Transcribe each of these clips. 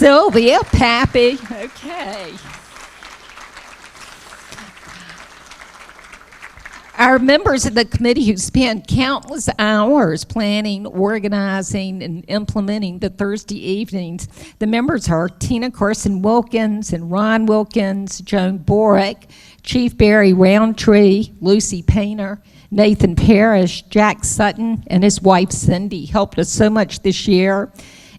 Sylvia, Pappy. Okay. Our members of the committee who spend countless hours planning, organizing, and implementing the Thursday evenings. The members are Tina Carson Wilkins and Ron Wilkins, Joan Borick, Chief Barry Roundtree, Lucy Painter, Nathan Parrish, Jack Sutton, and his wife Cindy helped us so much this year.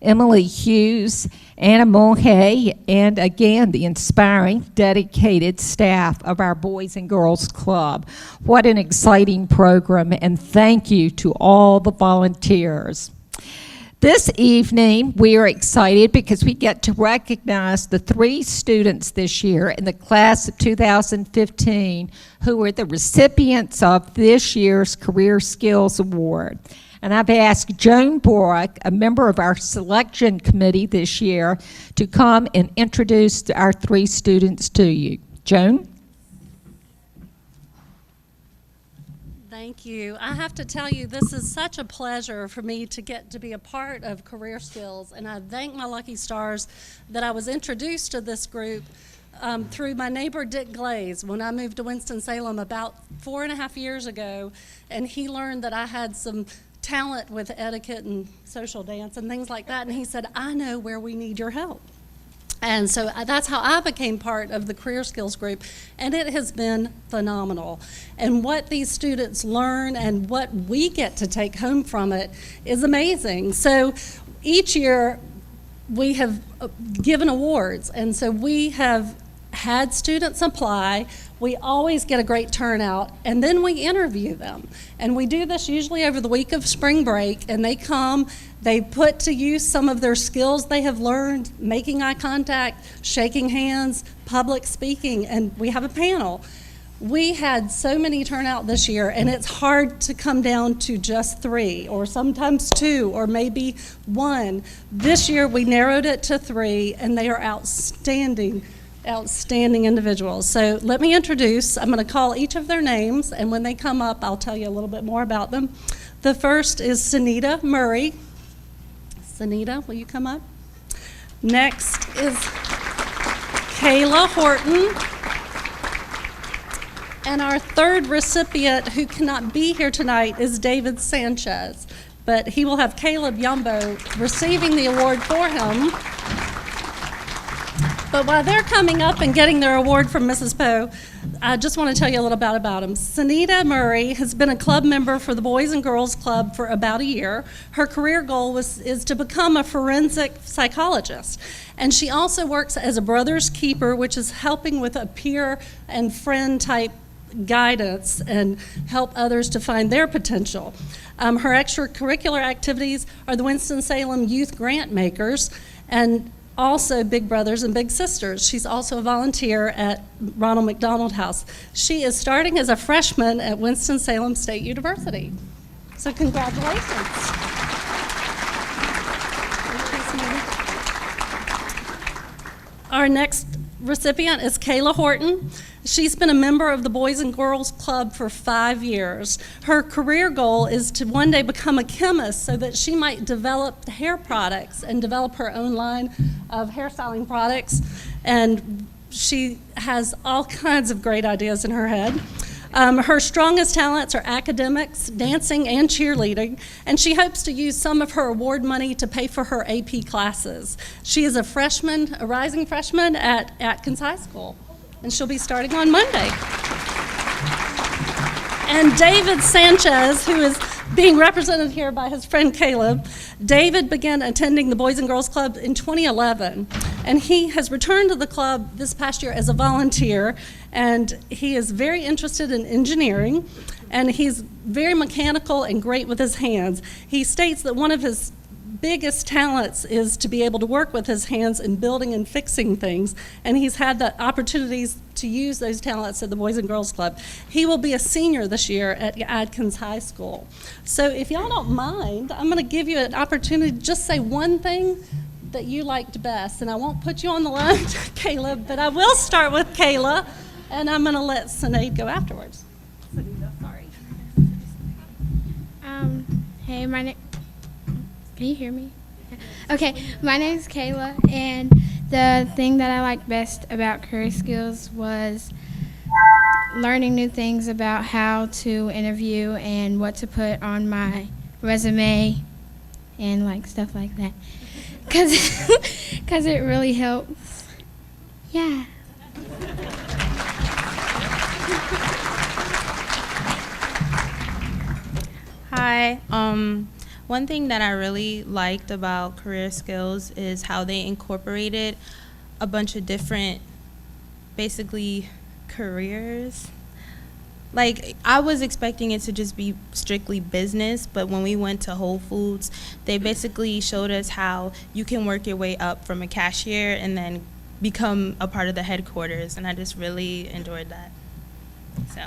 Emily Hughes, Anna Mulhay, and again, the inspiring, dedicated staff of our Boys and Girls Club. What an exciting program, and thank you to all the volunteers. This evening, we are excited because we get to recognize the 3 students this year in the class of 2015 who were the recipients of this year's Career Skills Award. And I've asked Joan Borick, a member of our selection committee this year, to come and introduce our 3 students to you. Joan? Thank you. I have to tell you, this is such a pleasure for me to get to be a part of Career Skills, and I thank my lucky stars that I was introduced to this group through my neighbor Dick Glaze when I moved to Winston-Salem about 4.5 years ago, and he learned that I had some talent with etiquette and social dance and things like that, and he said, I know where we need your help. And so that's how I became part of the Career Skills Group, and it has been phenomenal. And what these students learn and what we get to take home from it is amazing. So each year we have given awards, and so we have had students apply. We always get a great turnout, and then we interview them. And we do this usually over the week of spring break, and they come, they put to use some of their skills they have learned, making eye contact, shaking hands, public speaking, and we have a panel. We had so many turnout this year, and it's hard to come down to just 3, or sometimes 2, or maybe 1. This year we narrowed it to 3, and they are outstanding individuals. So let me introduce, I'm going to call each of their names, and when they come up, I'll tell you a little bit more about them. The first is Sunita Murray. Sunita, will you come up? Next is Kayla Horton. And our third recipient who cannot be here tonight is David Sanchez, but he will have Caleb Yumbo receiving the award for him. But while they're coming up and getting their award from Mrs. Poe, I just want to tell you a little bit about them. Sunita Murray has been a club member for the Boys and Girls Club for about a year. Her career goal is to become a forensic psychologist. And she also works as a brother's keeper, which is helping with a peer and friend type guidance and help others to find their potential. Her extracurricular activities are the Winston-Salem Youth Grant Makers and also Big Brothers and Big Sisters. She's also a volunteer at Ronald McDonald House. She is starting as a freshman at Winston-Salem State University. So congratulations. Our next recipient is Kayla Horton. She's been a member of the Boys and Girls Club for 5 years. Her career goal is to one day become a chemist so that she might develop hair products and develop her own line of hairstyling products. And she has all kinds of great ideas in her head. Her strongest talents are academics, dancing, and cheerleading, and she hopes to use some of her award money to pay for her AP classes. She is a freshman, a rising freshman at Atkins High School, and she'll be starting on Monday. And David Sanchez, who is being represented here by his friend Caleb. David began attending the Boys and Girls Club in 2011, and he has returned to the club this past year as a volunteer, and he is very interested in engineering, and he's very mechanical and great with his hands. He states that one of his biggest talents is to be able to work with his hands in building and fixing things, and he's had the opportunities to use those talents at the Boys and Girls Club. He will be a senior this year at Atkins High School. So if y'all don't mind, I'm going to give you an opportunity to just say one thing that you liked best, and I won't put you on the line, Caleb, but I will start with Kayla, and I'm going to let Sinead go afterwards. Sorry. Hey, my name. Can you hear me? Okay, my name is Kayla, and the thing that I liked best about career skills was learning new things about how to interview and what to put on my resume and like stuff like that. Cause it really helps. Yeah. Hi. One thing that I really liked about career skills is how they incorporated a bunch of different, basically, careers. Like, I was expecting it to just be strictly business, but when we went to Whole Foods, they basically showed us how you can work your way up from a cashier and then become a part of the headquarters, and I just really enjoyed that. So.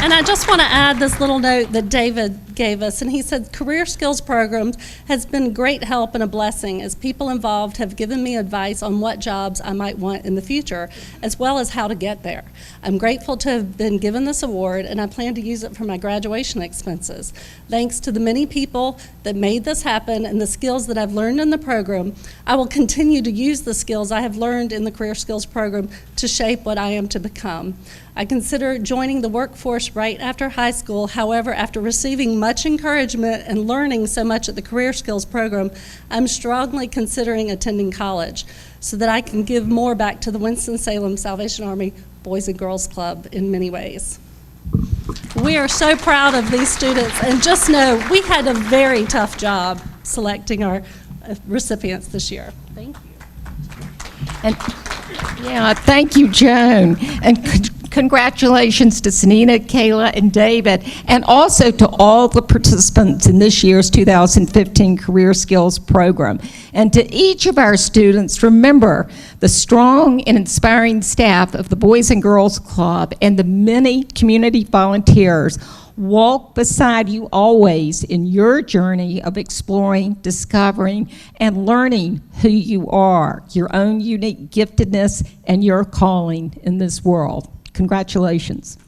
And I just want to add this little note that David gave us, and he said, Career Skills Program has been great help and a blessing as people involved have given me advice on what jobs I might want in the future, as well as how to get there. I'm grateful to have been given this award, and I plan to use it for my graduation expenses. Thanks to the many people that made this happen and the skills that I've learned in the program, I will continue to use the skills I have learned in the Career Skills Program to shape what I am to become. I consider joining the workforce right after high school. However, after receiving much encouragement and learning so much at the Career Skills Program, I'm strongly considering attending college so that I can give more back to the Winston-Salem Salvation Army Boys and Girls Club in many ways. We are so proud of these students, and just know we had a very tough job selecting our recipients this year. Thank you. And yeah, thank you, Joan. And congratulations to Sanina, Kayla, and David, and also to all the participants in this year's 2015 Career Skills Program. And to each of our students, remember the strong and inspiring staff of the Boys and Girls Club and the many community volunteers walk beside you always in your journey of exploring, discovering, and learning who you are, your own unique giftedness, and your calling in this world. Congratulations.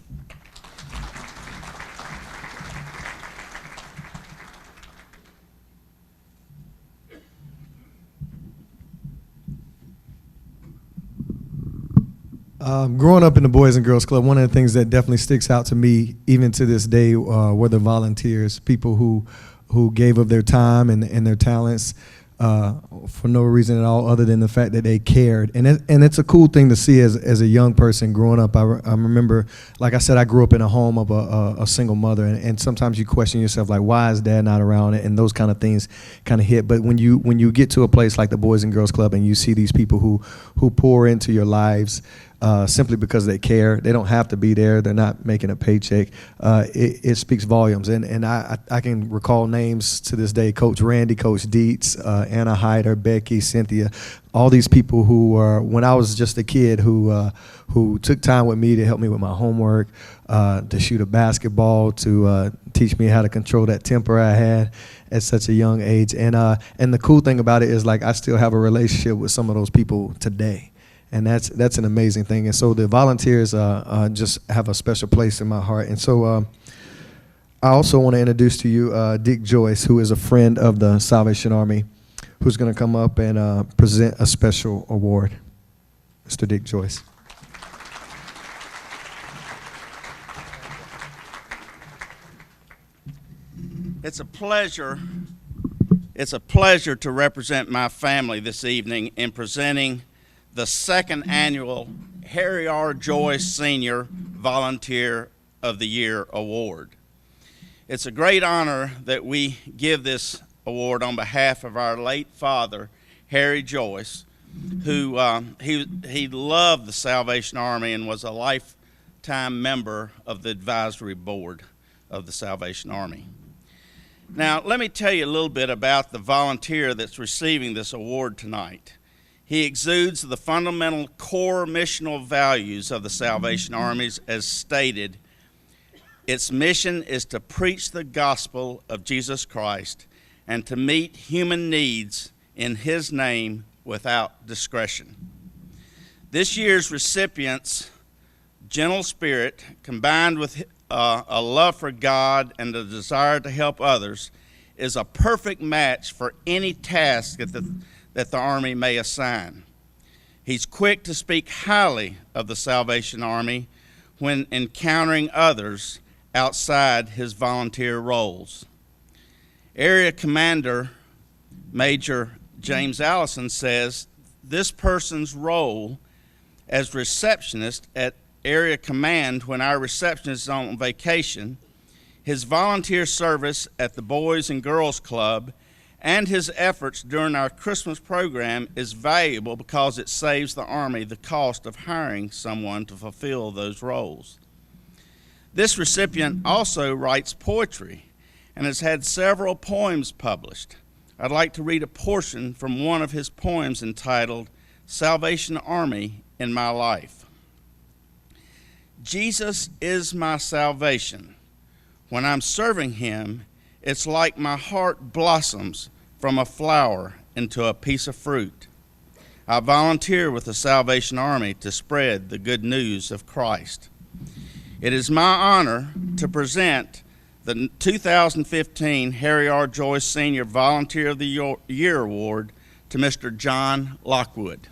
Growing up in the Boys and Girls Club, one of the things that definitely sticks out to me, even to this day, were the volunteers, people who gave of their time and their talents for no reason at all other than the fact that they cared. And it's a cool thing to see as a young person growing up. I remember, like I said, I grew up in a home of a single mother, and sometimes you question yourself, like, why is dad not around? And those kind of things kind of hit. But when you get to a place like the Boys and Girls Club and you see these people who pour into your lives, simply because they care. They don't have to be there. They're not making a paycheck. It speaks volumes. And I can recall names to this day: Coach Randy, Coach Dietz, Anna Hyder, Becky, Cynthia, all these people who were, when I was just a kid, who took time with me to help me with my homework, to shoot a basketball, to teach me how to control that temper I had at such a young age. And the cool thing about it is, like, I still have a relationship with some of those people today. And that's an amazing thing. And so the volunteers just have a special place in my heart. And so I also want to introduce to you Dick Joyce, who is a friend of the Salvation Army, who's going to come up and present a special award. Mr. Dick Joyce. It's a pleasure to represent my family this evening in presenting the second annual Harry R. Joyce Senior Volunteer of the Year Award. It's a great honor that we give this award on behalf of our late father, Harry Joyce, who he loved the Salvation Army and was a lifetime member of the advisory board of the Salvation Army. Now, let me tell you a little bit about the volunteer that's receiving this award tonight. He exudes the fundamental core missional values of the Salvation Armies as stated. Its mission is to preach the gospel of Jesus Christ and to meet human needs in His name without discretion. This year's recipient's gentle spirit, combined with a love for God and a desire to help others, is a perfect match for any task that the Army may assign. He's quick to speak highly of the Salvation Army when encountering others outside his volunteer roles. Area Commander Major James Allison says this person's role as receptionist at Area Command when our receptionist is on vacation, his volunteer service at the Boys and Girls Club, and his efforts during our Christmas program is valuable because it saves the Army the cost of hiring someone to fulfill those roles. This recipient also writes poetry and has had several poems published. I'd like to read a portion from one of his poems entitled Salvation Army in My Life. Jesus is my salvation. When I'm serving him, it's like my heart blossoms from a flower into a piece of fruit. I volunteer with the Salvation Army to spread the good news of Christ. It is my honor to present the 2015 Harry R. Joyce Senior Volunteer of the Year Award to Mr. John Lockwood.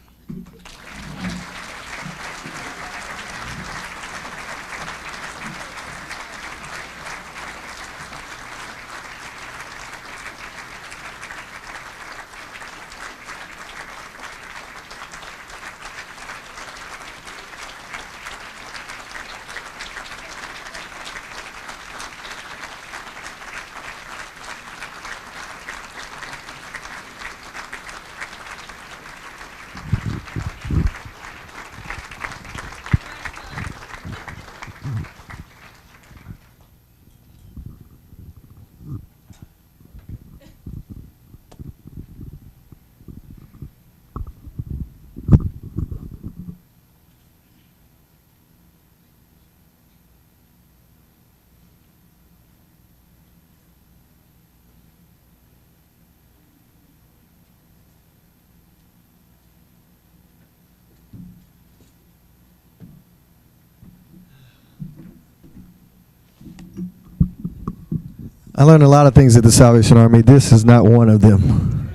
I learned a lot of things at the Salvation Army. This is not one of them.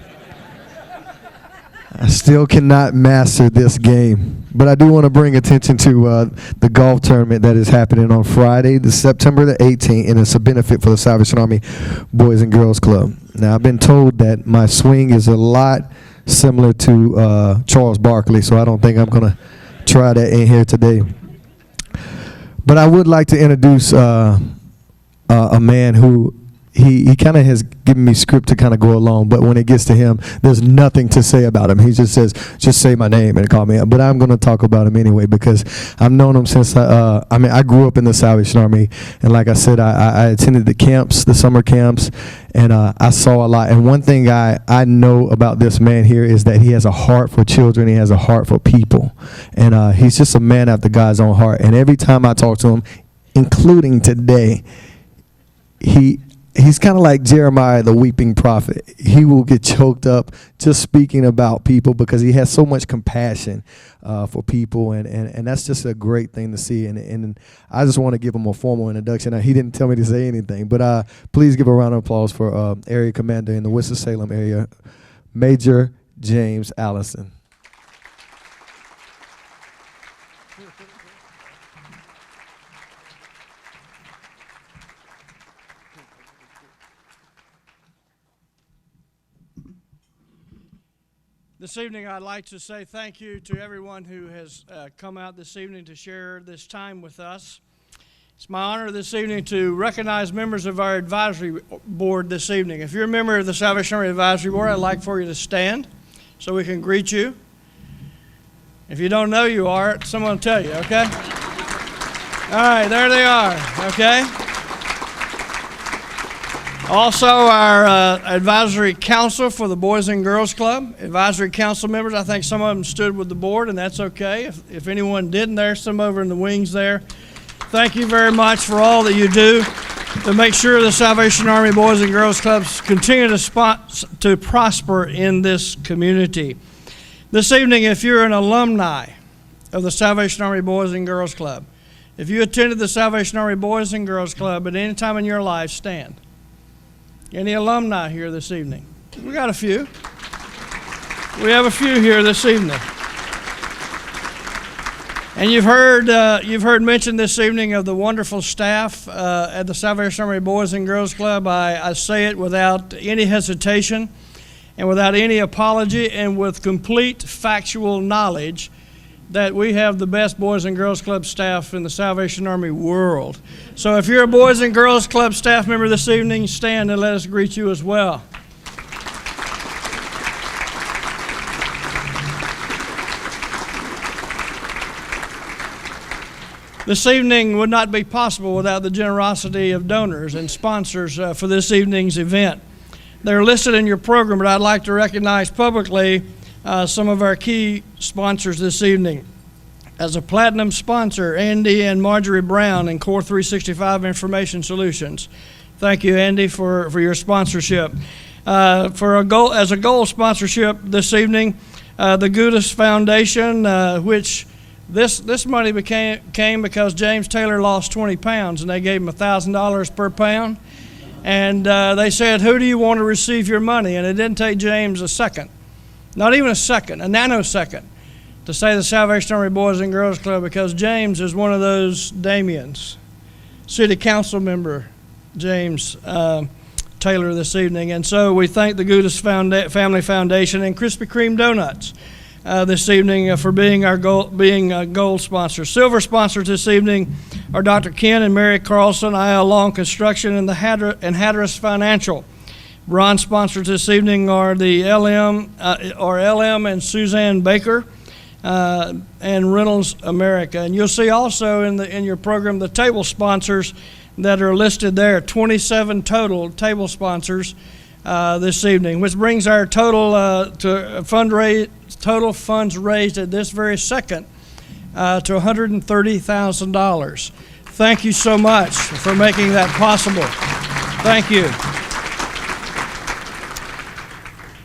I still cannot master this game. But I do want to bring attention to the golf tournament that is happening on Friday, September the 18th, and it's a benefit for the Salvation Army Boys and Girls Club. Now, I've been told that my swing is a lot similar to Charles Barkley, so I don't think I'm going to try that in here today. But I would like to introduce a man who he kind of has given me script to kind of go along, but when it gets to him, there's nothing to say about him. He just says, just say my name and call me up. But I'm going to talk about him anyway because I've known him since, I grew up in the Salvation Army. And like I said, I attended the camps, the summer camps, and I saw a lot. And one thing I know about this man here is that he has a heart for children. He has a heart for people. And he's just a man after God's own heart. And every time I talk to him, including today, he's kind of like Jeremiah, the weeping prophet. He will get choked up just speaking about people because he has so much compassion for people, and that's just a great thing to see. And I just want to give him a formal introduction. Now, he didn't tell me to say anything, but please give a round of applause for Area Commander in the Winston-Salem area, Major James Allison. This evening, I'd like to say thank you to everyone who has come out this evening to share this time with us. It's my honor this evening to recognize members of our advisory board this evening. If you're a member of the Salvation Army Advisory Board, I'd like for you to stand so we can greet you. If you don't know you are, someone will tell you, okay? All right, there they are, okay? Also, our advisory council for the Boys and Girls Club. Advisory council members, I think some of them stood with the board, and that's okay. If anyone didn't, there's some over in the wings there. Thank you very much for all that you do to make sure the Salvation Army Boys and Girls Clubs continue to prosper in this community. This evening, if you're an alumni of the Salvation Army Boys and Girls Club, if you attended the Salvation Army Boys and Girls Club at any time in your life, stand. Any alumni here this evening? We got a few. We have a few here this evening. And you've heard mention this evening of the wonderful staff at the Salvation Army Boys and Girls Club. I say it without any hesitation and without any apology and with complete factual knowledge that we have the best Boys and Girls Club staff in the Salvation Army world. So if you're a Boys and Girls Club staff member this evening, stand and let us greet you as well. This evening would not be possible without the generosity of donors and sponsors for this evening's event. They're listed in your program, but I'd like to recognize publicly some of our key sponsors this evening. As a platinum sponsor, Andy and Marjorie Brown and Core 365 Information Solutions. Thank you, Andy, for your sponsorship. As a gold sponsorship this evening, the Gudis Foundation, which this money came because James Taylor lost 20 pounds, and they gave him $1,000 per pound. And they said, who do you want to receive your money? And it didn't take James a second, not even a second, a nanosecond, to say the Salvation Army Boys and Girls Club, because James is one of those Damians. City Council member James Taylor this evening. And so we thank the Gudis Family Foundation and Krispy Kreme Donuts this evening for being gold sponsors. Silver sponsors this evening are Dr. Ken and Mary Carlson, IL Long Construction, and Hatteras Financial. Bronze sponsors this evening are the LM and Suzanne Baker and Reynolds America. And you'll see also in your program the table sponsors that are listed there, 27 total table sponsors this evening, which brings our total total funds raised at this very second to $130,000. Thank you so much for making that possible. Thank you.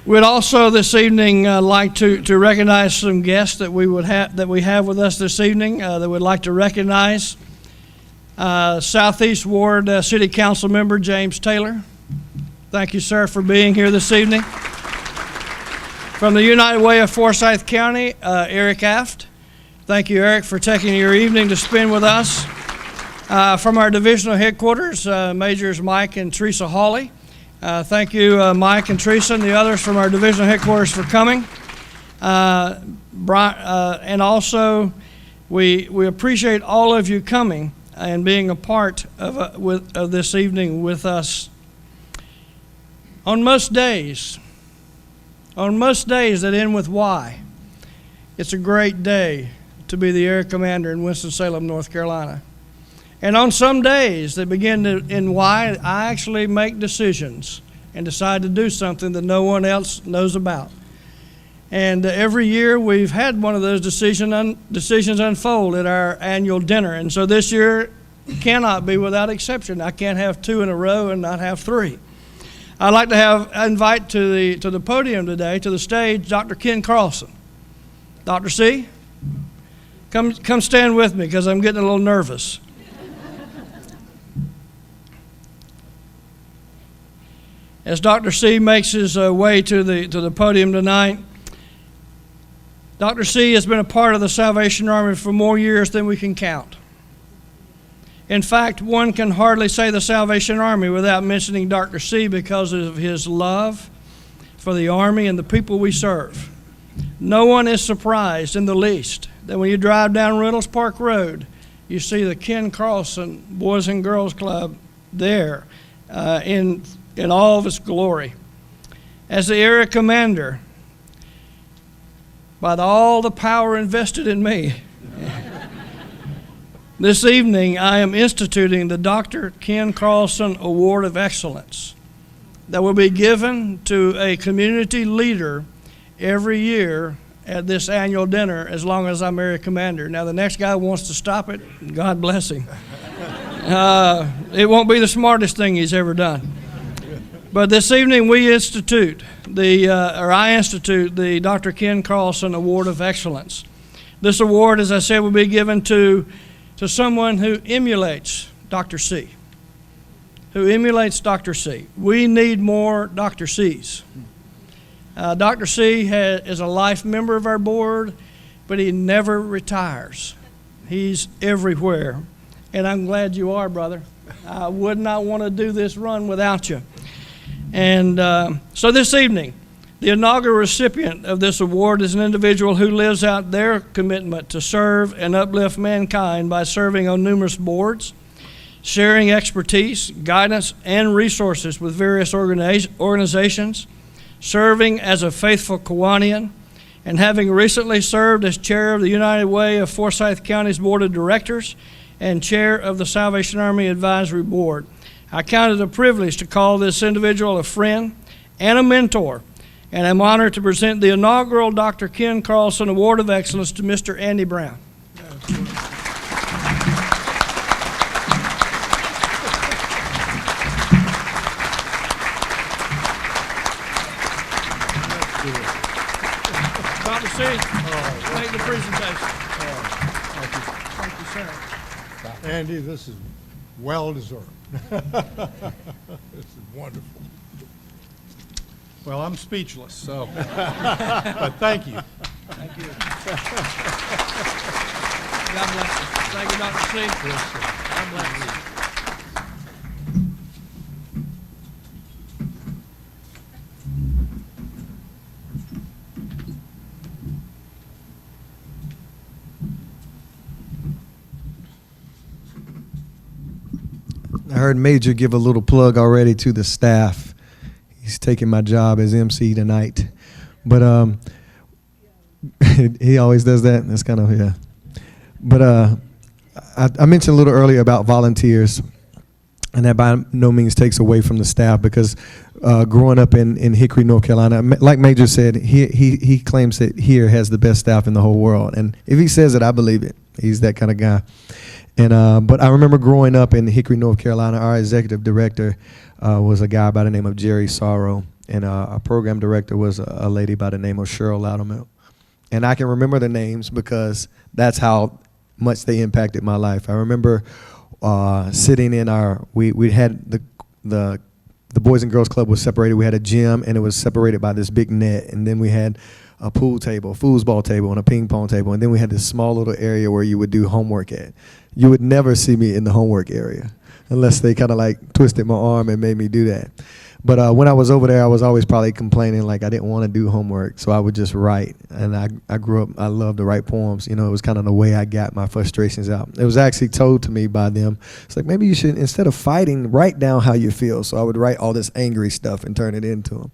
We'd also this evening like to recognize some guests that we have with us this evening that we'd like to recognize. Southeast Ward City Council member James Taylor. Thank you, sir, for being here this evening. From the United Way of Forsyth County, Eric Aft. Thank you, Eric, for taking your evening to spend with us. From our divisional headquarters, Majors Mike and Teresa Hawley. Thank you, Mike and Teresa and the others from our divisional headquarters for coming. And also, we appreciate all of you coming and being a part of this evening with us. On most days that end with Y, it's a great day to be the Air Commander in Winston-Salem, North Carolina. And on some days that begin in Y, I actually make decisions and decide to do something that no one else knows about. And every year we've had one of those decisions unfold at our annual dinner. And so this year cannot be without exception. I can't have two in a row and not have three. I'd like to invite to the podium today, to the stage, Dr. Ken Carlson. Dr. C, come stand with me because I'm getting a little nervous. As Dr. C makes his way to the podium tonight, Dr. C has been a part of the Salvation Army for more years than we can count. In fact, one can hardly say the Salvation Army without mentioning Dr. C because of his love for the Army and the people we serve. No one is surprised in the least that when you drive down Reynolds Park Road, you see the Ken Carlson Boys and Girls Club there in all of its glory. As the area commander, by all the power invested in me, this evening I am instituting the Dr. Ken Carlson Award of Excellence that will be given to a community leader every year at this annual dinner as long as I'm area commander. Now the next guy wants to stop it, God bless him. It won't be the smartest thing he's ever done. But this evening I institute the Dr. Ken Carlson Award of Excellence. This award, as I said, will be given to someone who emulates Dr. C. who emulates Dr. C. We need more Dr. C's. Dr. C is a life member of our board, but he never retires. He's everywhere. And I'm glad you are, brother. I would not want to do this run without you. And so this evening, the inaugural recipient of this award is an individual who lives out their commitment to serve and uplift mankind by serving on numerous boards, sharing expertise, guidance, and resources with various organizations, serving as a faithful Kiwanian, and having recently served as chair of the United Way of Forsyth County's Board of Directors and chair of the Salvation Army Advisory Board. I count it a privilege to call this individual a friend and a mentor, and I'm honored to present the inaugural Dr. Ken Carlson Award of Excellence to Mr. Andy Brown. Dr. C, make the presentation. Thank you, sir. Andy, this is well deserved. This is wonderful. Well, I'm speechless, so, but thank you. Thank you. God bless you. Thank you, Dr. C. Yes, sir. God bless you. I heard Major give a little plug already to the staff. He's taking my job as MC tonight. But he always does that. That's kind of, yeah. But I mentioned a little earlier about volunteers, and that by no means takes away from the staff, because growing up in Hickory, North Carolina, like Major said, he claims that here has the best staff in the whole world. And if he says it, I believe it. He's that kind of guy. And but I remember growing up in Hickory, North Carolina, our executive director was a guy by the name of Jerry Sorrow, and our program director was a lady by the name of Cheryl Loudermilk. And I can remember the names because that's how much they impacted my life. I remember sitting in we had the Boys and Girls Club was separated. We had a gym, and it was separated by this big net, and then we had a pool table, a foosball table, and a ping pong table, and then we had this small little area where you would do homework at. You would never see me in the homework area unless they kind of like twisted my arm and made me do that. But when I was over there, I was always probably complaining like I didn't want to do homework, so I would just write. And I grew up, I loved to write poems. You know, it was kind of the way I got my frustrations out. It was actually told to me by them. It's like, maybe you should, instead of fighting, write down how you feel. So I would write all this angry stuff and turn it into them.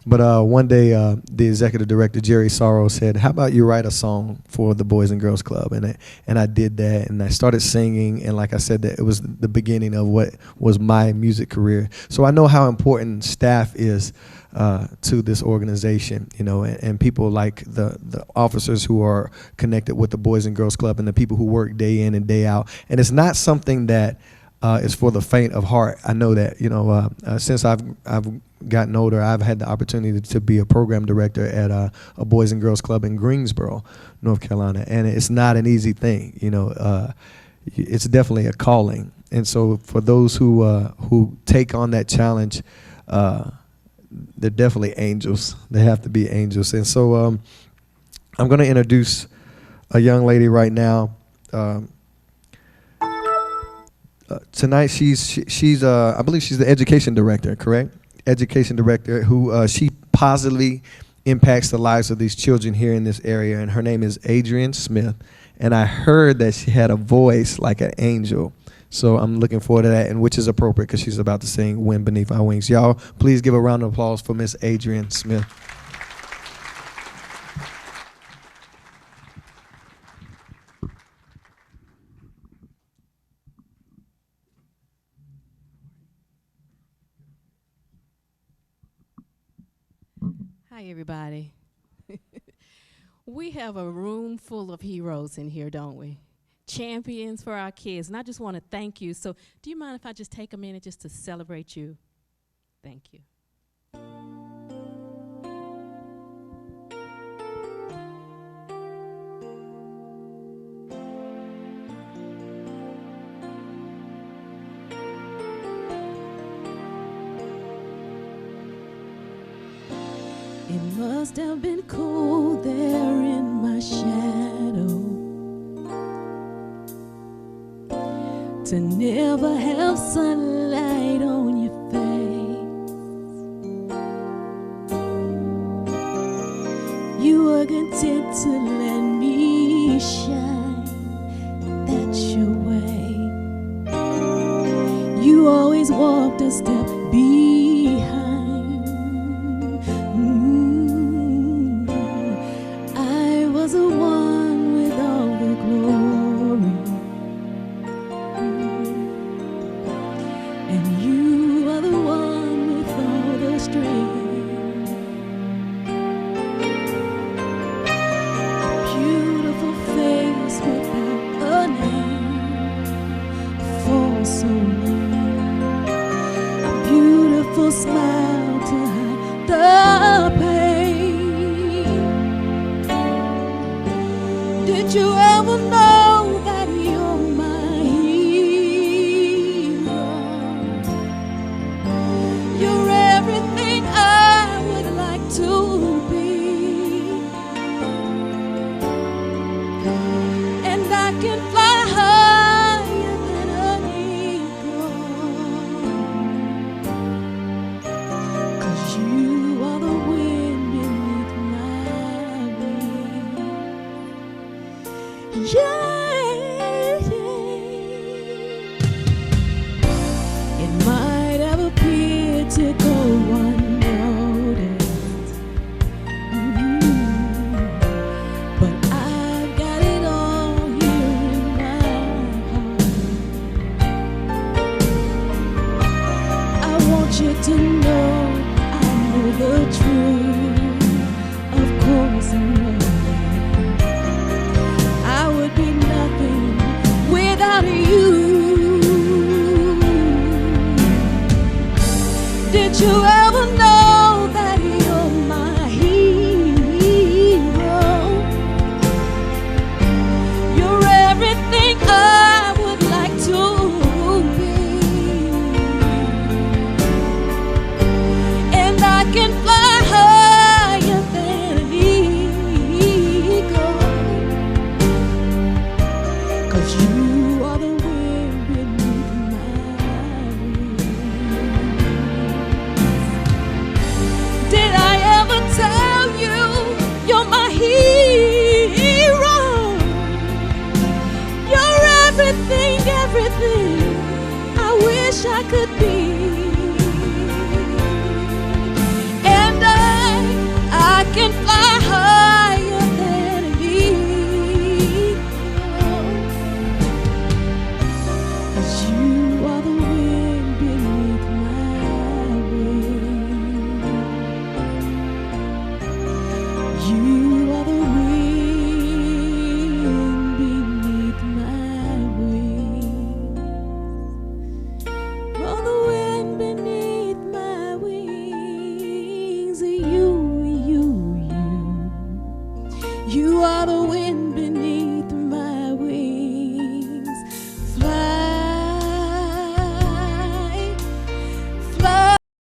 But one day, the executive director, Jerry Sorrow, said, how about you write a song for the Boys and Girls Club? And I did that, and I started singing, and like I said, that it was the beginning of what was my music career. So I know how important staff is to this organization, you know, and people like the officers who are connected with the Boys and Girls Club and the people who work day in and day out. And it's not something that is for the faint of heart. I know that, you know, since I've gotten older, I've had the opportunity to be a program director at a Boys and Girls Club in Greensboro, North Carolina, and it's not an easy thing. You know, it's definitely a calling. And so for those who take on that challenge, they're definitely angels. They have to be angels. And so I'm going to introduce a young lady right now. Tonight she's I believe she's the education director, correct? Education director who she positively impacts the lives of these children here in this area, and her name is Adrienne Smith. And I heard that she had a voice like an angel. So I'm looking forward to that, and which is appropriate because she's about to sing Wind Beneath Our Wings. Y'all, please give a round of applause for Miss Adrienne Smith. Hi, everybody. We have a room full of heroes in here, don't we? Champions for our kids. And I just want to thank you. So do you mind if I just take a minute just to celebrate you? Thank you. It must have been cold there in my shadow to never have sunlight on your face. You were content to let me shine, that's your way. You always walked a step behind. I was the one with all the glory, and you are the one with all the strength. A beautiful face without a name for so long. A beautiful smile to hide the pain. Did you ever know that you're my hero? You're everything I would like to be, and I can fly higher than an eagle, 'cause you are the wind beneath my wings. Yeah, it might have appeared to go unnoticed, but I've got it all here in my heart. I want you to know I know the truth. Of course I know I would be nothing without you. Did you ever know that you're my hero? You're everything I would like to be, and I can fly higher than an eagle, 'cause you are the wind beneath my wings. Did I ever tell you you're my hero? You're everything, everything I wish I could be, and I can fly higher than an eagle, 'cause you are the wind beneath my wings. You are the wind beneath my wings. Oh, the wind beneath my wings. You. You are the wind